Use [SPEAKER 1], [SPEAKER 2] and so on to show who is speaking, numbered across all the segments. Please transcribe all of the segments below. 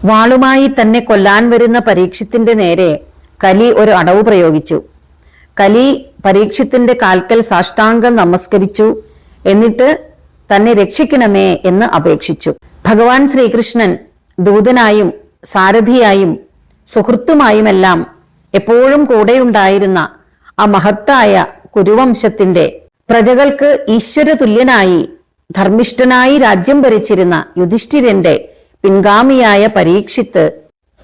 [SPEAKER 1] വാളുമായി തന്നെ കൊല്ലാൻ വരുന്ന പരീക്ഷത്തിന്റെ നേരെ കലി ഒരു അടവ് പ്രയോഗിച്ചു. കലി പരീക്ഷത്തിന്റെ കാൽക്കൽ സാഷ്ടാംഗം നമസ്കരിച്ചു. എന്നിട്ട് തന്നെ രക്ഷിക്കണമേ എന്ന് അപേക്ഷിച്ചു. ഭഗവാൻ ശ്രീകൃഷ്ണൻ ദൂതനായും സാരഥിയായും സുഹൃത്തുമായുമെല്ലാം എപ്പോഴും കൂടെയുണ്ടായിരുന്ന ആ മഹത്തായ കുരുവംശത്തിന്റെ പ്രജകൾക്ക് ഈശ്വര തുല്യനായി ധർമ്മിഷ്ഠനായി രാജ്യം ഭരിച്ചിരുന്ന യുധിഷ്ഠിരന്റെ പിൻഗാമിയായ പരീക്ഷിത്ത്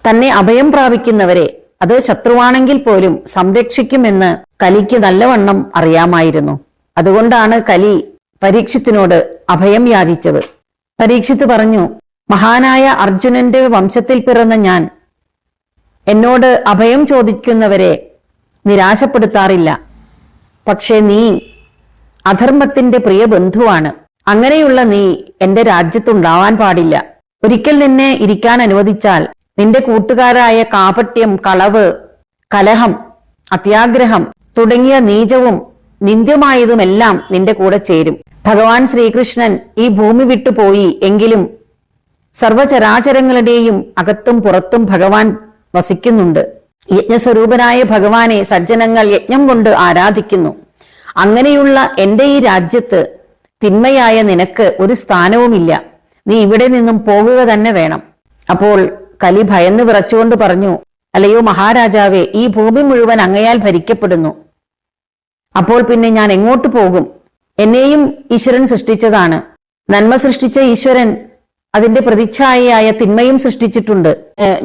[SPEAKER 1] തന്നെ അഭയം പ്രാപിക്കുന്നവരെ, അത് ശത്രുവാണെങ്കിൽ പോലും സംരക്ഷിക്കുമെന്ന് കലിക്ക് നല്ലവണ്ണം അറിയാമായിരുന്നു. അതുകൊണ്ടാണ് കലി പരീക്ഷിത്തിനോട് അഭയം യാചിച്ചത്. പരീക്ഷിത്ത് പറഞ്ഞു, മഹാനായ അർജുനന്റെ വംശത്തിൽ പിറന്ന ഞാൻ എന്നോട് അഭയം ചോദിക്കുന്നവരെ നിരാശപ്പെടുത്താറില്ല. പക്ഷെ നീ അധർമ്മത്തിന്റെ പ്രിയ ബന്ധുവാണ്. അങ്ങനെയുള്ള നീ എന്റെ രാജ്യത്തുണ്ടാവാൻ പാടില്ല. ഒരിക്കൽ നിന്നെ ഇരിക്കാൻ അനുവദിച്ചാൽ നിന്റെ കൂട്ടുകാരായ കാപട്യം, കളവ്, കലഹം, അത്യാഗ്രഹം തുടങ്ങിയ നീചവും നിന്ദ്യമായതുമെല്ലാം നിന്റെ കൂടെ ചേരും. ഭഗവാൻ ശ്രീകൃഷ്ണൻ ഈ ഭൂമി വിട്ടുപോയി എങ്കിലും സർവചരാചരങ്ങളുടെയും അകത്തും പുറത്തും ഭഗവാൻ വസിക്കുന്നുണ്ട്. യജ്ഞസ്വരൂപനായ ഭഗവാനെ സജ്ജനങ്ങൾ യജ്ഞം കൊണ്ട് ആരാധിക്കുന്നു. അങ്ങനെയുള്ള എന്റെ ഈ രാജ്യത്ത് തിന്മയായ നിനക്ക് ഒരു സ്ഥാനവുമില്ല. നീ ഇവിടെ നിന്നും പോകുക തന്നെ വേണം. അപ്പോൾ കലി ഭയന്ന് വിറച്ചുകൊണ്ട് പറഞ്ഞു, അല്ലയോ മഹാരാജാവേ, ഈ ഭൂമി മുഴുവൻ അങ്ങയാൽ ഭരിക്കപ്പെടുന്നു. അപ്പോൾ പിന്നെ ഞാൻ എങ്ങോട്ട് പോകും? എന്നെയും ഈശ്വരൻ സൃഷ്ടിച്ചതാണ്. നന്മ സൃഷ്ടിച്ച ഈശ്വരൻ അതിന്റെ പ്രതിച്ഛായയായ തിന്മയും സൃഷ്ടിച്ചിട്ടുണ്ട്.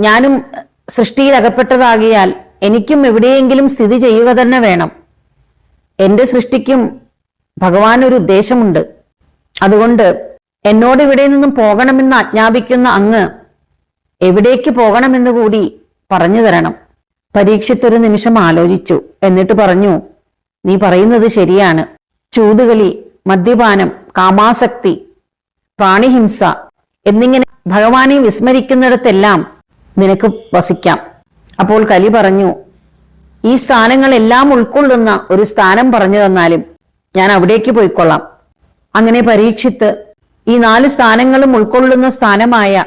[SPEAKER 1] ഞാനും സൃഷ്ടിയിൽ അകപ്പെട്ടതാകിയാൽ എനിക്കും എവിടെയെങ്കിലും സ്ഥിതി ചെയ്യുക തന്നെ വേണം. എന്റെ സൃഷ്ടിക്കും ഭഗവാൻ ഒരു ഉദ്ദേശമുണ്ട്. അതുകൊണ്ട് എന്നോട് ഇവിടെ നിന്നും പോകണമെന്ന് ആജ്ഞാപിക്കുന്ന അങ്ങ് എവിടേക്ക് പോകണമെന്ന് കൂടി പറഞ്ഞു തരണം. പരീക്ഷിത്തൊരു നിമിഷം ആലോചിച്ചു. എന്നിട്ട് പറഞ്ഞു, നീ പറയുന്നത് ശരിയാണ്. ചൂതുകളി, മദ്യപാനം, കാമാസക്തി, പ്രാണിഹിംസ എന്നിങ്ങനെ ഭഗവാനെ വിസ്മരിക്കുന്നിടത്തെല്ലാം നിനക്ക് വസിക്കാം. അപ്പോൾ കലി പറഞ്ഞു, ഈ സ്ഥാനങ്ങളെല്ലാം ഉൾക്കൊള്ളുന്ന ഒരു സ്ഥാനം പറഞ്ഞു തന്നാലും ഞാൻ അവിടേക്ക് പോയിക്കൊള്ളാം. അങ്ങനെ പരീക്ഷിത്ത് ഈ 4 സ്ഥാനങ്ങളും ഉൾക്കൊള്ളുന്ന സ്ഥാനമായ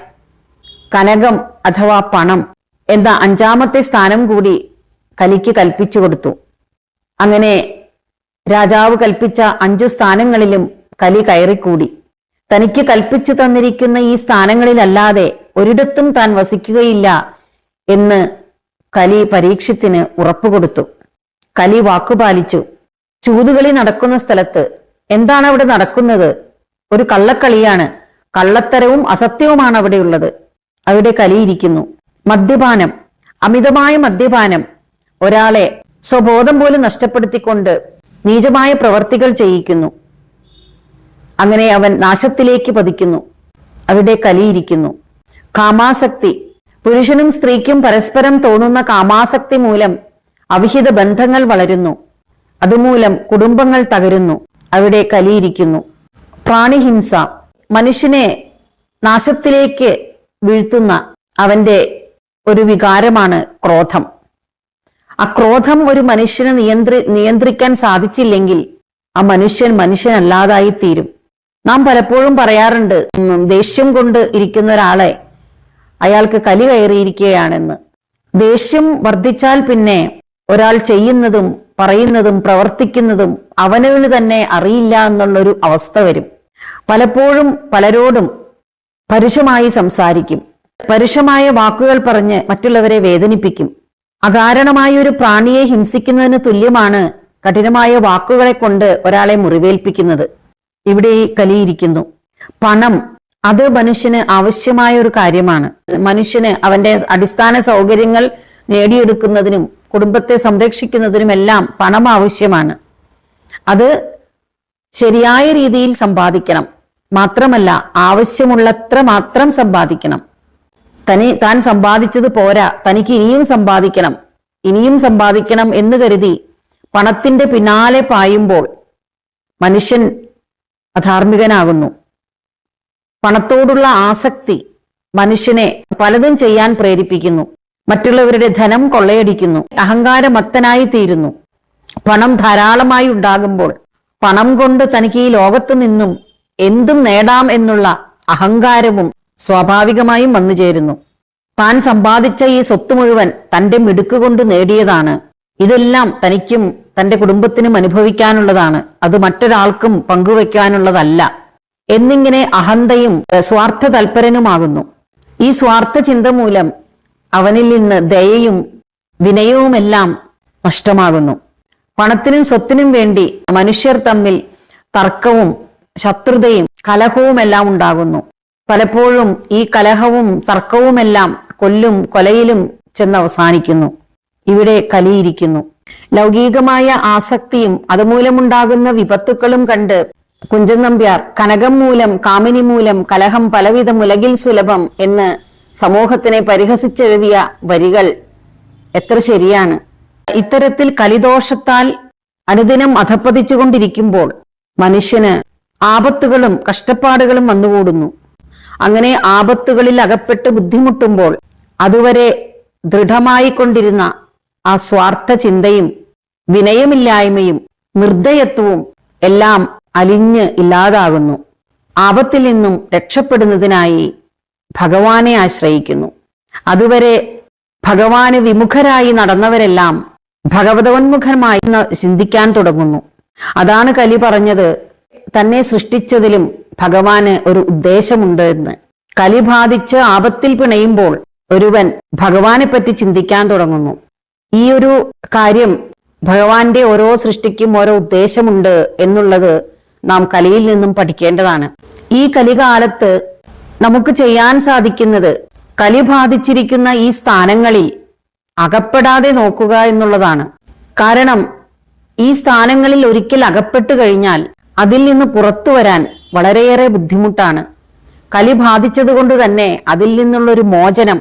[SPEAKER 1] കനകം അഥവാ പണം എന്ന 5ാമത്തെ സ്ഥാനം കൂടി കലിക്ക് കൽപ്പിച്ചു കൊടുത്തു. അങ്ങനെ രാജാവ് കൽപ്പിച്ച 5 സ്ഥാനങ്ങളിലും കലി കയറിക്കൂടി. തനിക്ക് കൽപ്പിച്ചു തന്നിരിക്കുന്ന ഈ സ്ഥാനങ്ങളിലല്ലാതെ ഒരിടത്തും താൻ വസിക്കുകയില്ല എന്ന് കലി പരീക്ഷത്തിന് ഉറപ്പുകൊടുത്തു. കലി വാക്കുപാലിച്ചു. ചൂതുകളി നടക്കുന്ന സ്ഥലത്ത് എന്താണ് അവിടെ നടക്കുന്നത്? ഒരു കള്ളക്കളിയാണ്. കള്ളത്തരവും അസത്യവുമാണ് അവിടെയുള്ളത്. അവിടെ കലിയിരിക്കുന്നു. മദ്യപാനം, അമിതമായ മദ്യപാനം ഒരാളെ സ്വബോധം പോലും നഷ്ടപ്പെടുത്തിക്കൊണ്ട് നീചമായ പ്രവർത്തികൾ ചെയ്യിക്കുന്നു. അങ്ങനെ അവൻ നാശത്തിലേക്ക് പതിക്കുന്നു. അവിടെ കലിയിരിക്കുന്നു. കാമാസക്തി, പുരുഷനും സ്ത്രീക്കും പരസ്പരം തോന്നുന്ന കാമാസക്തി മൂലം അവിഹിത ബന്ധങ്ങൾ വളരുന്നു. അതുമൂലം കുടുംബങ്ങൾ തകരുന്നു. അവിടെ കലിയിരിക്കുന്നു. പ്രാണിഹിംസ, മനുഷ്യനെ നാശത്തിലേക്ക് വീഴ്ത്തുന്ന അവന്റെ ഒരു വികാരമാണ് ക്രോധം. ആ ക്രോധം ഒരു മനുഷ്യനെ നിയന്ത്രിക്കാൻ സാധിച്ചില്ലെങ്കിൽ ആ മനുഷ്യനല്ലാതായി തീരും. നാം പലപ്പോഴും പറയാറുണ്ട്, ദേഷ്യം കൊണ്ട് ഇരിക്കുന്ന ഒരാളെ അയാൾക്ക് കലി കയറിയിരിക്കുകയാണെന്ന്. ദേഷ്യം വർദ്ധിച്ചാൽ പിന്നെ ഒരാൾ ചെയ്യുന്നതും പറയുന്നതും പ്രവർത്തിക്കുന്നതും അവനവന് തന്നെ അറിയില്ല എന്നുള്ളൊരു അവസ്ഥ വരും. പലപ്പോഴും പലരോടും പരുഷമായി സംസാരിക്കും. പരുഷമായ വാക്കുകൾ പറഞ്ഞ് മറ്റുള്ളവരെ വേദനിപ്പിക്കും. അകാരണമായ ഒരു പ്രാണിയെ ഹിംസിക്കുന്നതിന് തുല്യമാണ് കഠിനമായ വാക്കുകളെ കൊണ്ട് ഒരാളെ മുറിവേൽപ്പിക്കുന്നത്. ഇവിടെ കലിയിരിക്കുന്നു. പണം, അത് മനുഷ്യന് ആവശ്യമായ ഒരു കാര്യമാണ്. മനുഷ്യന് അവന്റെ അടിസ്ഥാന സൗകര്യങ്ങൾ നേടിയെടുക്കുന്നതിനും കുടുംബത്തെ സംരക്ഷിക്കുന്നതിനുമെല്ലാം പണം ആവശ്യമാണ്. അത് ശരിയായ രീതിയിൽ സമ്പാദിക്കണം. മാത്രമല്ല, ആവശ്യമുള്ളത്ര മാത്രം സമ്പാദിക്കണം. താൻ സമ്പാദിച്ചത് പോരാ, തനിക്ക് ഇനിയും സമ്പാദിക്കണം എന്ന് കരുതി പണത്തിന്റെ പിന്നാലെ പായുമ്പോൾ മനുഷ്യൻ അധാർമികനാകുന്നു. പണത്തോടുള്ള ആസക്തി മനുഷ്യനെ പലതും ചെയ്യാൻ പ്രേരിപ്പിക്കുന്നു. മറ്റുള്ളവരുടെ ധനം കൊള്ളയടിക്കുന്നു. അഹങ്കാരമത്തനായി തീരുന്നു. പണം ധാരാളമായി ഉണ്ടാകുമ്പോൾ പണം കൊണ്ട് തനിക്ക് ഈ ലോകത്തു നിന്നും എന്തും നേടാം എന്നുള്ള അഹങ്കാരവും സ്വാഭാവികമായും വന്നു ചേരുന്നു. താൻ സമ്പാദിച്ച ഈ സ്വത്ത് മുഴുവൻ തന്റെ മിടുക്കുകൊണ്ട് നേടിയതാണ്. ഇതെല്ലാം തനിക്കും തന്റെ കുടുംബത്തിനും അനുഭവിക്കാനുള്ളതാണ്, അത് മറ്റൊരാൾക്കും പങ്കുവെക്കാനുള്ളതല്ല എന്നിങ്ങനെ അഹന്തയും സ്വാർത്ഥ തൽപരനുമാകുന്നു. ഈ സ്വാർത്ഥ ചിന്ത മൂലം അവനിൽ നിന്ന് ദയയും വിനയവുമെല്ലാം നഷ്ടമാകുന്നു. പണത്തിനും സ്വത്തിനും വേണ്ടി മനുഷ്യർ തമ്മിൽ തർക്കവും ശത്രുതയും കലഹവുമെല്ലാം ഉണ്ടാകുന്നു. പലപ്പോഴും ഈ കലഹവും തർക്കവുമെല്ലാം കൊല്ലും കൊലയിലും ചെന്ന് അവസാനിക്കുന്നു. ഇവിടെ കലിയിരിക്കുന്നു. ലൗകികമായ ആസക്തിയും അതുമൂലമുണ്ടാകുന്ന വിപത്തുക്കളും കണ്ട് കുഞ്ചൻ നമ്പ്യാർ കനകം മൂലം കാമിനി മൂലം കലഹം പലവിധം ഉലകിൽ സുലഭം എന്ന് സമൂഹത്തിനെ പരിഹസിച്ചെഴുതിയ വരികൾ എത്ര ശരിയാണ്. ഇത്തരത്തിൽ കലിദോഷത്താൽ അനുദിനം അധപ്പതിച്ചുകൊണ്ടിരിക്കുമ്പോൾ മനുഷ്യന് ആപത്തുകളും കഷ്ടപ്പാടുകളും വന്നുകൂടുന്നു. അങ്ങനെ ആപത്തുകളിൽ അകപ്പെട്ട് ബുദ്ധിമുട്ടുമ്പോൾ അതുവരെ ദൃഢമായി കൊണ്ടിരുന്ന ആ സ്വാർത്ഥ ചിന്തയും വിനയമില്ലായ്മയും നിർദ്ദയത്വവും എല്ലാം അലിഞ്ഞ് ഇല്ലാതാകുന്നു. ആപത്തിൽ നിന്നും രക്ഷപ്പെടുന്നതിനായി ഭഗവാനെ ആശ്രയിക്കുന്നു. അതുവരെ ഭഗവാന് വിമുഖരായി നടന്നവരെല്ലാം ഭഗവതോന്മുഖമായി ചിന്തിക്കാൻ തുടങ്ങുന്നു. അതാണ് കലി പറഞ്ഞത്, തന്നെ സൃഷ്ടിച്ചതിലും ഭഗവാന് ഒരു ഉദ്ദേശമുണ്ട് എന്ന്. കലി ബാധിച്ച് ആപത്തിൽ പിണയുമ്പോൾ ഒരുവൻ ഭഗവാനെ പറ്റി ചിന്തിക്കാൻ തുടങ്ങുന്നു. ഈ ഒരു കാര്യം, ഭഗവാന്റെ ഓരോ സൃഷ്ടിക്കും ഓരോ ഉദ്ദേശമുണ്ട് എന്നുള്ളത് നാം കലിയിൽ നിന്നും പഠിക്കേണ്ടതാണ്. ഈ കലികാലത്ത് നമുക്ക് ചെയ്യാൻ സാധിക്കുന്നത് കലി ബാധിച്ചിരിക്കുന്ന ഈ സ്ഥാനങ്ങളിൽ അകപ്പെടാതെ നോക്കുക എന്നുള്ളതാണ്. കാരണം ഈ സ്ഥാനങ്ങളിൽ ഒരിക്കൽ അകപ്പെട്ടു കഴിഞ്ഞാൽ അതിൽ നിന്ന് പുറത്തു വരാൻ വളരെയേറെ ബുദ്ധിമുട്ടാണ്. കലി ബാധിച്ചത് കൊണ്ട് തന്നെ അതിൽ നിന്നുള്ളൊരു മോചനം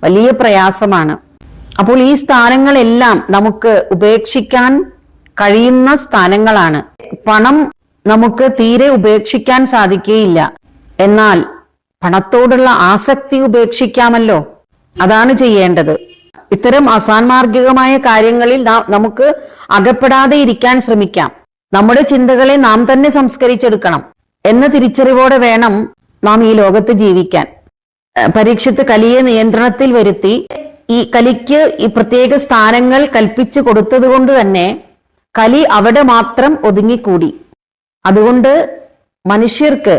[SPEAKER 1] വലിയ പ്രയാസമാണ്. അപ്പോൾ ഈ സ്ഥാനങ്ങളെല്ലാം നമുക്ക് ഉപേക്ഷിക്കാൻ കഴിയുന്ന സ്ഥാനങ്ങളാണ്. പണം നമുക്ക് തീരെ ഉപേക്ഷിക്കാൻ സാധിക്കുകയില്ല, എന്നാൽ പണത്തോടുള്ള ആസക്തി ഉപേക്ഷിക്കാമല്ലോ. അതാണ് ചെയ്യേണ്ടത്. ഇത്തരം അസാൻമാർഗികമായ കാര്യങ്ങളിൽ നമുക്ക് അകപ്പെടാതെ ഇരിക്കാൻ ശ്രമിക്കാം. നമ്മുടെ ചിന്തകളെ നാം തന്നെ സംസ്കരിച്ചെടുക്കണം എന്ന തിരിച്ചറിവോടെ വേണം നാം ഈ ലോകത്ത് ജീവിക്കാൻ. പരീക്ഷത്ത് കലിയെ നിയന്ത്രണത്തിൽ വരുത്തി ഈ കലിക്ക് ഈ പ്രത്യേക സ്ഥാനങ്ങൾ കൽപ്പിച്ചു കൊടുത്തത് കൊണ്ട് തന്നെ കലി അവിടെ മാത്രം ഒതുങ്ങിക്കൂടി. അതുകൊണ്ട് മനുഷ്യർക്ക്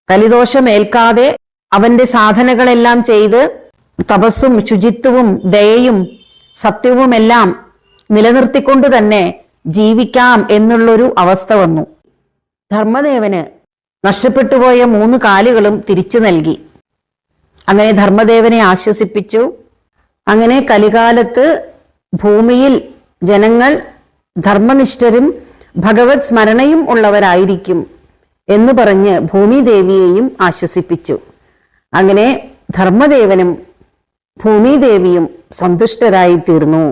[SPEAKER 1] കലിദോഷമേൽക്കാതെ അവന്റെ സാധനകളെല്ലാം ചെയ്ത് തപസ്സും ശുചിത്വവും ദയയും സത്യവുമെല്ലാം നിലനിർത്തിക്കൊണ്ട് തന്നെ ജീവിക്കാം എന്നുള്ളൊരു അവസ്ഥ വന്നു. ധർമ്മദേവന് നഷ്ടപ്പെട്ടുപോയ 3 കാലുകളും തിരിച്ചു നൽകി. അങ്ങനെ ധർമ്മദേവനെ ആശ്വസിപ്പിച്ചു. അങ്ങനെ കലികാലത്ത് ഭൂമിയിൽ ജനങ്ങൾ ധർമ്മനിഷ്ഠരും ഭഗവത് സ്മരണയും ഉള്ളവരായിരിക്കും എന്ന് പറഞ്ഞ് ഭൂമിദേവിയെയും ആശ്വസിപ്പിച്ചു. അങ്ങനെ ധർമ്മദേവനും ഭൂമിദേവിയും സന്തുഷ്ടരായി തീർന്നു.